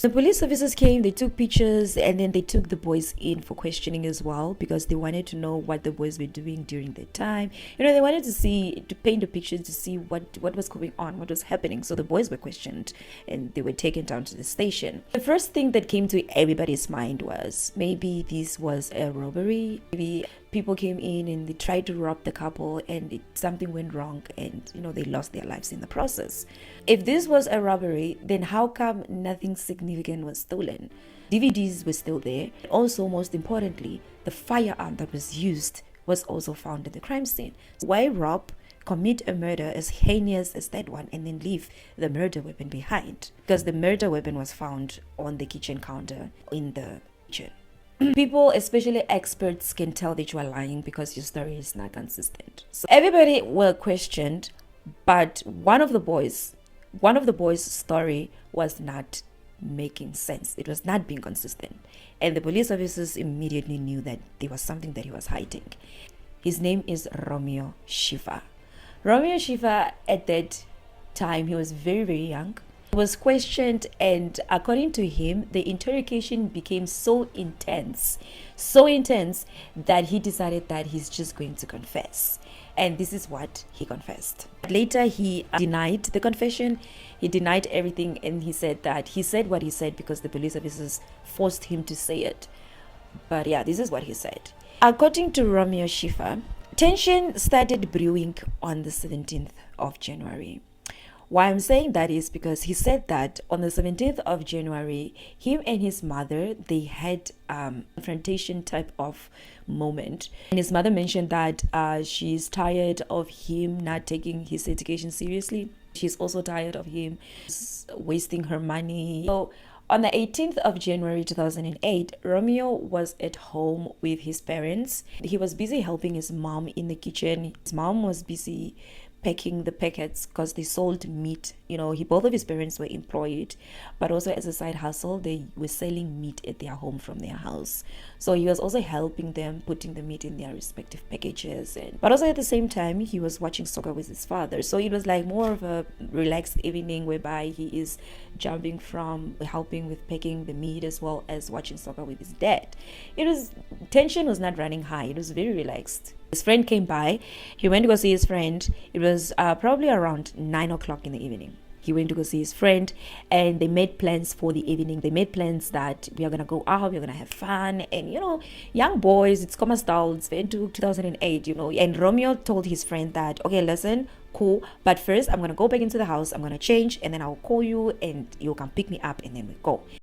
The police officers came, they took pictures, and then they took the boys in for questioning as well, because they wanted to know what the boys were doing during their time. They wanted to paint a picture to see what was going on, what was happening. So the boys were questioned and they were taken down to the station. The first thing that came to everybody's mind was maybe this was a robbery. Maybe people came in and they tried to rob the couple and something went wrong, and they lost their lives in the process. If this was a robbery, then how come nothing significant was stolen? DVDs were still there. Also, most importantly, the firearm that was used was also found at the crime scene. Why rob, commit a murder as heinous as that one, and then leave the murder weapon behind? Because the murder weapon was found on the kitchen counter in the kitchen. People, especially experts, can tell that you are lying because your story is not consistent. So everybody were questioned, but one of the boys' story was not making sense. It was not being consistent. And the police officers immediately knew that there was something that he was hiding. His name is Romeo Shiefer. Romeo Shiefer, at that time, he was very, very young. He was questioned, and according to him, the interrogation became so intense that he decided that he's just going to confess. And this is what he confessed. Later, he denied the confession. He denied everything, and he said that he said what he said because the police officers forced him to say it. But yeah, this is what he said. According to Romeo Shiefer, tension started brewing on the 17th of January. Why I'm saying that is because he said that on the 17th of January, him and his mother, they had confrontation type of moment. And his mother mentioned that she's tired of him not taking his education seriously. She's also tired of him wasting her money. So on the 18th of January 2008, Romeo was at home with his parents. He was busy helping his mom in the kitchen. His mom was busy packing the packets because they sold meat. Both of his parents were employed, but also as a side hustle, they were selling meat at their home from their house. So he was also helping them, putting the meat in their respective packages. But also at the same time, he was watching soccer with his father. So it was like more of a relaxed evening whereby he is jumping from helping with packing the meat as well as watching soccer with his dad. Tension was not running high. It was very relaxed. His friend came by. He went to go see his friend. It was probably around 9 o'clock in the evening. He went to go see his friend, and they made plans for the evening. They made plans that we are going to go out, we're going to have fun. And, young boys, it's common style. It's into 2008, And Romeo told his friend that, okay, listen, cool. But first, I'm going to go back into the house. I'm going to change, and then I'll call you, and you'll come pick me up, and then we go.